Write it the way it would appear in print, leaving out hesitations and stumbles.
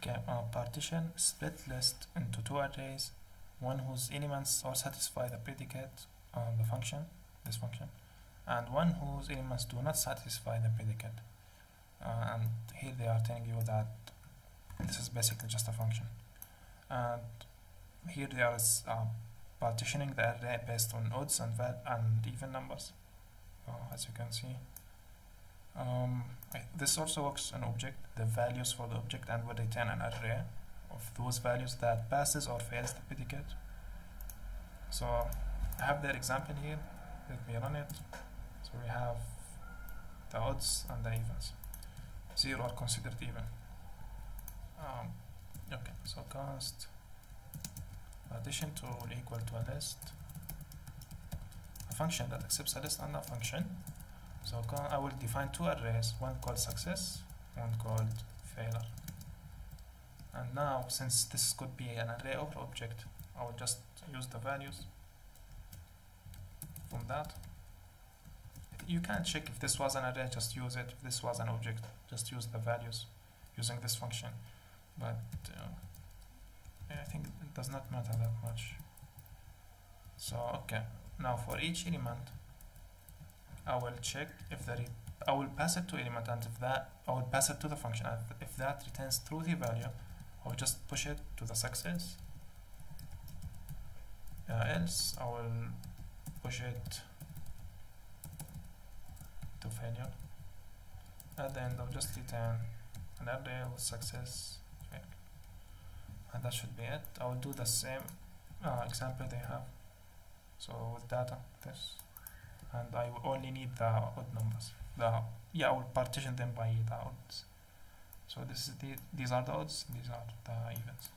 Okay, partition split list into two arrays, one whose elements all satisfy the predicate, the function, this function, and one whose elements do not satisfy the predicate. And here they are telling you that this is basically just a function. And here they are partitioning the array based on odds and even numbers, as you can see. This also works on object. The values for the object and will return an array of those values that passes or fails the predicate. So I have their example here. Let me run it. So we have the odds and the evens. 0 are considered even. Okay, so const partition tool equal to a list, a function that accepts a list and a function. So I will define two arrays, one called success, one called failure. And now, since this could be an array over object, I will just use the values from that. You can check if this was an array, just use it. If this was an object, just use the values using this function. But I think it does not matter that much. So okay, now for each element, I will check if I will pass it to element, and if that, I will pass it to the function, and if that returns true the value, I will just push it to the success. Else I will push it to failure. At the end I'll just return an array with success, fail. And that should be it. I will do the same example they have. So with data, this. And I will only need the odd numbers. I will partition them by the odds. So these are the odds, these are the evens.